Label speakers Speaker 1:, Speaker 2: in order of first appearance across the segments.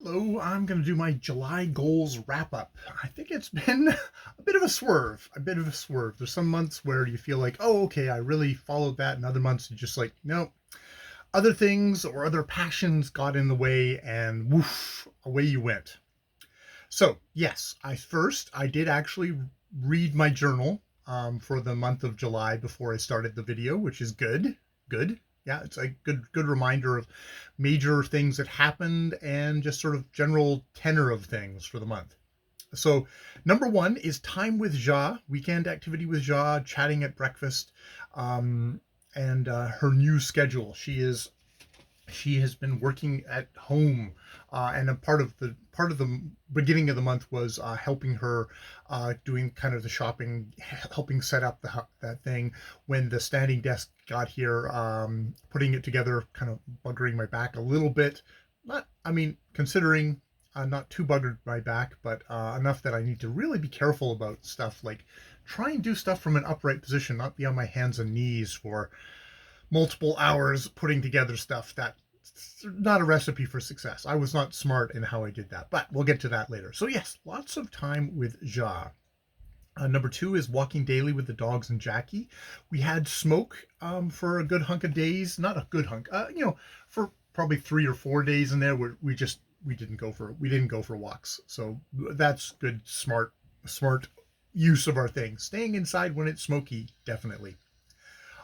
Speaker 1: Hello, I'm going to do my July goals wrap up. I think it's been a bit of a swerve, There's some months where you feel like, oh, okay, I really followed that. And other months you're just like, no, other things or other passions got in the way and woof, away you went. So yes, I did actually read my journal for the month of July before I started the video, which is good. Good. Yeah, it's a good reminder of major things that happened and just sort of general tenor of things for the month. So number one is time with Ja, weekend activity with Ja, chatting at breakfast, um, and her new schedule. She has been working at home, and a part of the beginning of the month was helping her doing kind of the shopping, helping set up that thing when the standing desk got here, putting it together, kind of buggering my back a little bit. Not, I mean, considering not too buggered my back, but enough that I need to really be careful about stuff like try and do stuff from an upright position, not be on my hands and knees for multiple hours putting together stuff. That's not a recipe for success. I was not smart in how I did that, but we'll get to that later. So yes, lots of time with Ja. Number two is walking daily with the dogs and Jackie. We had Smoke for a good hunk of days, not a good hunk, for probably 3 or 4 days in there where we didn't go for walks. So that's good, smart use of our thing. Staying inside when it's smoky, definitely.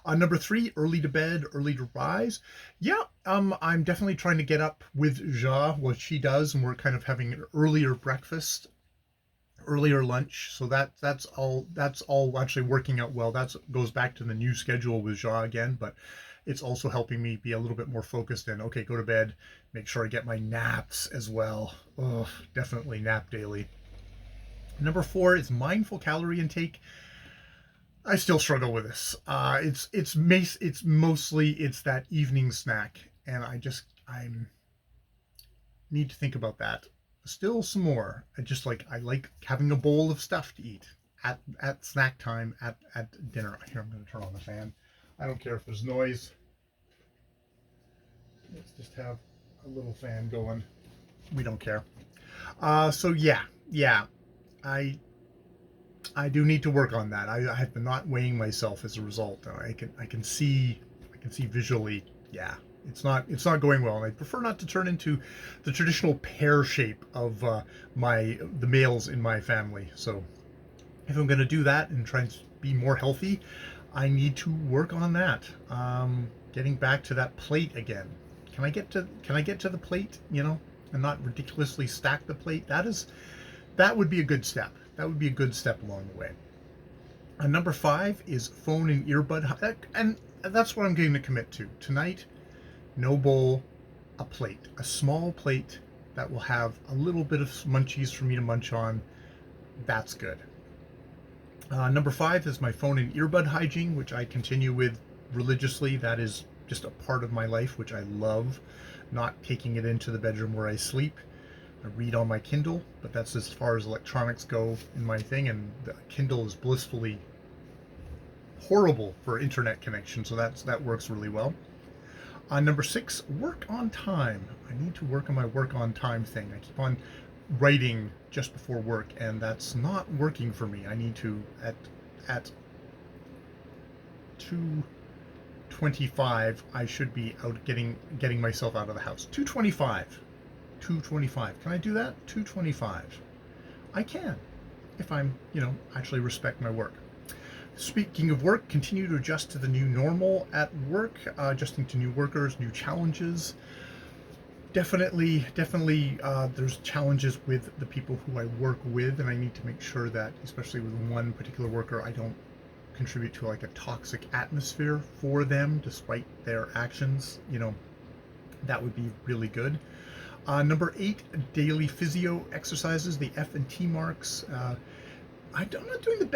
Speaker 1: Number three, early to bed, early to rise. Yeah, I'm definitely trying to get up with Ja, what she does, and we're kind of having an earlier breakfast, earlier lunch. So that's all actually working out well. That goes back to the new schedule with Ja again, but it's also helping me be a little bit more focused and okay, go to bed, make sure I get my naps as well. Oh, definitely nap daily. Number four is mindful calorie intake. I still struggle with this. It's mostly it's that evening snack, and I need to think about that. Still some more. I like having a bowl of stuff to eat at snack time at dinner. Here, I'm going to turn on the fan. I don't care if there's noise. Let's just have a little fan going. We don't care. So yeah. I I do need to work on that. I have been not weighing myself as a result. I can see visually. Yeah, it's not going well, and I prefer not to turn into the traditional pear shape of the males in my family. So if I'm going to do that and try and be more healthy, I need to work on that. Getting back to that plate again. Can I get to the plate? And not ridiculously stack the plate. That would be a good step. That would be a good step along the way. Number five is phone and earbud, and that's what I'm going to commit to tonight. No bowl, a plate, a small plate that will have a little bit of munchies for me to munch on. That's good. Number five is my phone and earbud hygiene, which I continue with religiously. That is just a part of my life, which I love. Not taking it into the bedroom where I sleep. I read on my Kindle, but that's as far as electronics go in my thing, and the Kindle is blissfully horrible for internet connection, so that works really well. Number six, work on time. I need to work on my work on time thing. I keep on writing just before work, and that's not working for me. I need to at 2:25. I should be out getting myself out of the house. 2:25. 2:25. Can I do that? 2:25. I can, if I'm, actually respect my work. Speaking of work, continue to adjust to the new normal at work, adjusting to new workers, new challenges. Definitely, there's challenges with the people who I work with, and I need to make sure that, especially with one particular worker, I don't contribute to like a toxic atmosphere for them, despite their actions. That would be really good. Number eight, daily physio exercises, the F and T marks. I'm not doing the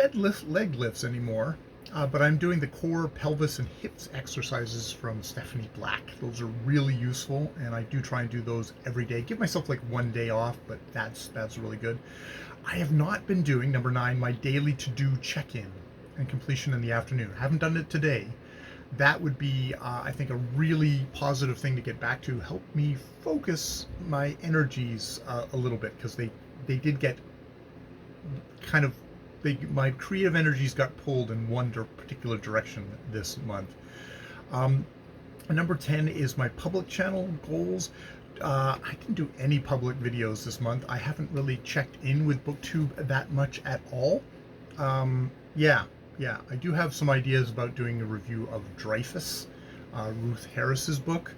Speaker 1: leg lifts anymore, but I'm doing the core, pelvis, and hips exercises from Stephanie Black. Those are really useful, and I do try and do those every day. Give myself like one day off, but that's really good. I have not been doing, number nine, my daily to-do check-in and completion in the afternoon. I haven't done it today. That would be, I think, a really positive thing to get back to. Help me focus my energies a little bit, because they did get kind of my creative energies got pulled in one particular direction this month. Number 10 is my public channel goals. I didn't do any public videos this month. I haven't really checked in with BookTube that much at all. Yeah, I do have some ideas about doing a review of Dreyfus, Ruth Harris's book.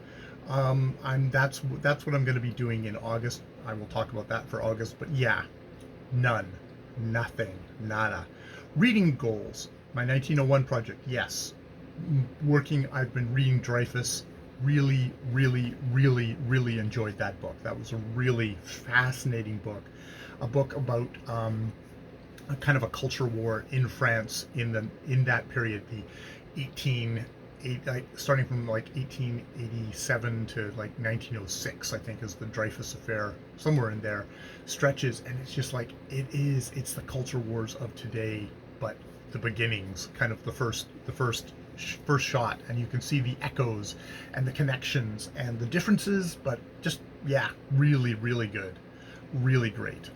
Speaker 1: That's what I'm going to be doing in August. I will talk about that for August. But yeah, nothing, nada. Reading goals. My 1901 project. Yes, I've been reading Dreyfus. Really enjoyed that book. That was a really fascinating book. A book about a kind of a culture war in France in that period, starting from like 1887 to like 1906, I think, is the Dreyfus affair. Somewhere in there stretches, and it's just like it's the culture wars of today, but the beginnings, kind of the first shot, and you can see the echoes and the connections and the differences, but just, yeah, really good, really great.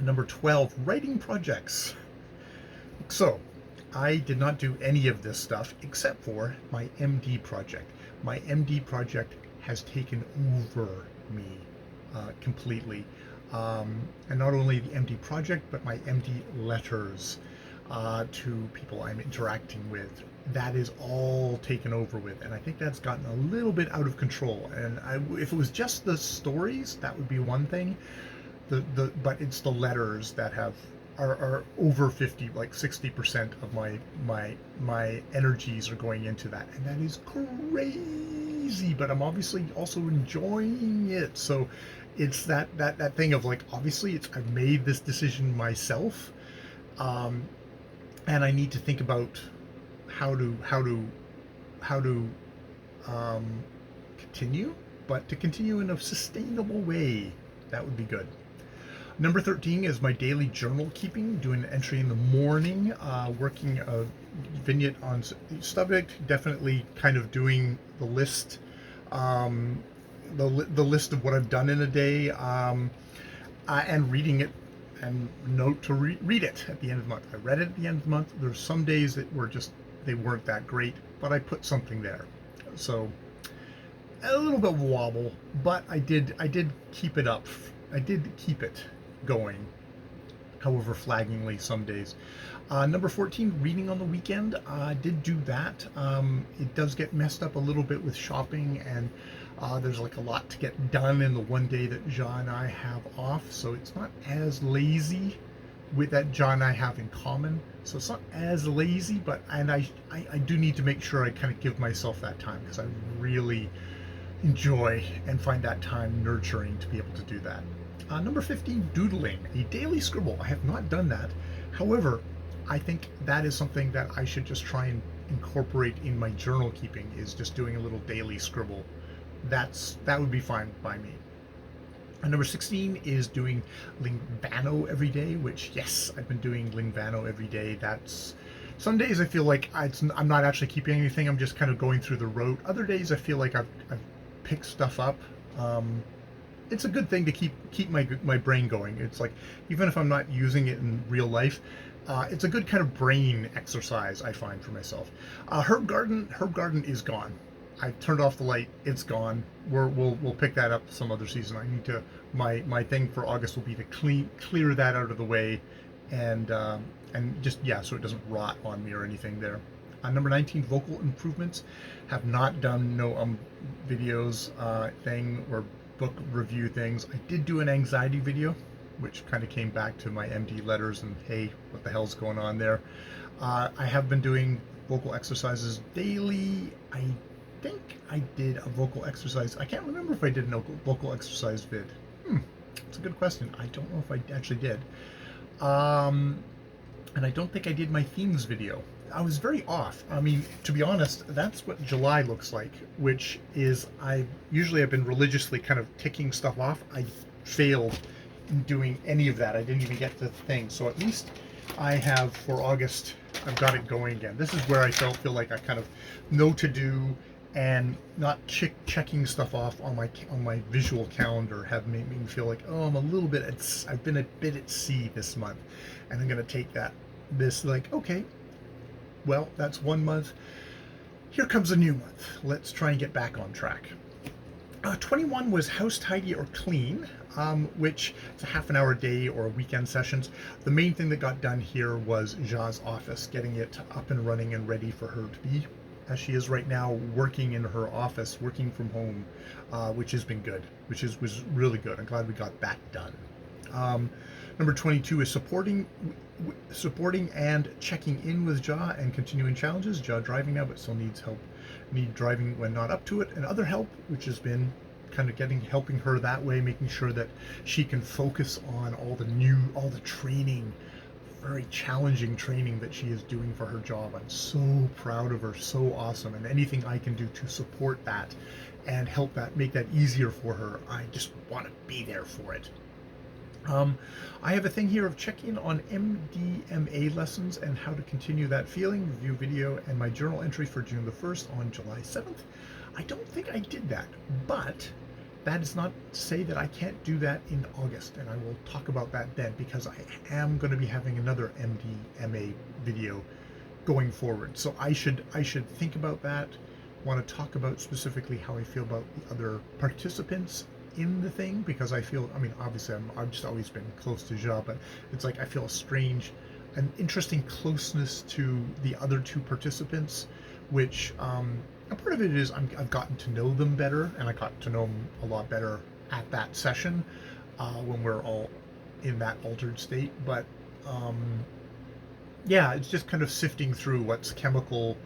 Speaker 1: Number 12, writing projects. So I did not do any of this stuff except for my MD project. My MD project has taken over me completely, and not only the MD project, but my MD letters to people I'm interacting with. That is all taken over with, and I think that's gotten a little bit out of control. And if it was just the stories, that would be one thing. But it's the letters that are over 50, like 60% of my energies are going into that, and that is crazy. But I'm obviously also enjoying it. So it's that thing of like, obviously I've made this decision myself. And I need to think about how to continue, but to continue in a sustainable way. That would be good. Number 13 is my daily journal keeping, doing an entry in the morning, working a vignette on subject, definitely kind of doing the list, the list of what I've done in a day, and reading it, and note to read it at the end of the month. I read it at the end of the month. There's some days that they weren't that great, but I put something there. So a little bit of wobble, but I did keep it up. I did keep it going, however flaggingly some days. Number 14, reading on the weekend. I did do that. It does get messed up a little bit with shopping, and there's like a lot to get done in the one day that Jly and I have off, so it's not as lazy with that Jly and I have in common. So it's not as lazy, but I do need to make sure I kind of give myself that time, because I really enjoy and find that time nurturing to be able to do that. Number 15, doodling, a daily scribble. I have not done that. However, I think that is something that I should just try and incorporate in my journal keeping, is just doing a little daily scribble. That would be fine by me. Number 16 is doing Lingvano every day, which, yes, I've been doing Lingvano every day. That's, some days I feel like I'm not actually keeping anything, I'm just kind of going through the rote. Other days I feel like I've picked stuff up. It's a good thing to keep my brain going. It's like, even if I'm not using it in real life, it's a good kind of brain exercise, I find, for myself. Herb garden is gone. I turned off the light. It's gone. We'll pick that up some other season. I need to, my thing for August will be to clear that out of the way, and just, yeah, so it doesn't rot on me or anything there. Number 19, vocal improvements. Have not done no videos thing or book review things. I did do an anxiety video, which kind of came back to my MD letters and, hey, what the hell's going on there. I have been doing vocal exercises daily. I think I did a vocal exercise. I can't remember if I did a vocal exercise vid. It's a good question. I don't know if I actually did. And I don't think I did my themes video. I was very off. I mean, to be honest, that's what July looks like, which is I've been religiously kind of ticking stuff off. I failed in doing any of that. I didn't even get to the thing. So at least I have for August I've got it going again. This is where I feel like I kind of know to do, and not checking stuff off on my visual calendar have made me feel like, oh, I'm a little bit I've been a bit at sea this month, and I'm gonna take this like, okay, well, that's 1 month. Here comes a new month. Let's try and get back on track. 21 was house tidy or clean, which is a half an hour a day or weekend sessions. The main thing that got done here was Jly's office, getting it up and running and ready for her to be, as she is right now, working in her office, working from home, which has been good, was really good. I'm glad we got that done. Number 22 is supporting and checking in with Jly and continuing challenges. Jly driving now, but still needs help. Need driving when not up to it, and other help, which has been kind of helping her that way, making sure that she can focus on all the training, very challenging training that she is doing for her job. I'm so proud of her, so awesome, and anything I can do to support that and help make that easier for her, I just want to be there for it. I have a thing here of check-in on MDMA lessons and how to continue that feeling, review video, and my journal entry for June the 1st on July 7th. I don't think I did that, but that is not to say that I can't do that in August, and I will talk about that then, because I am going to be having another MDMA video going forward. So I should think about that, want to talk about specifically how I feel about the other participants in the thing, because I feel, I mean, obviously I've just always been close to Jly, but it's like I feel an interesting closeness to the other two participants, which a part of it is I've gotten to know them better, and I got to know them a lot better at that session when we're all in that altered state. But yeah, it's just kind of sifting through what's chemical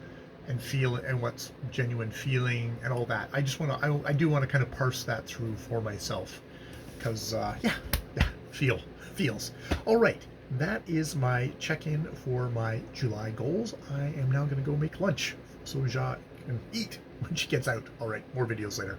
Speaker 1: and feel and what's genuine feeling and all that. I do want to kind of parse that through for myself, because feels. All right, that is my check-in for my July goals. I am now going to go make lunch so Jly can eat when she gets out. All right, more videos later.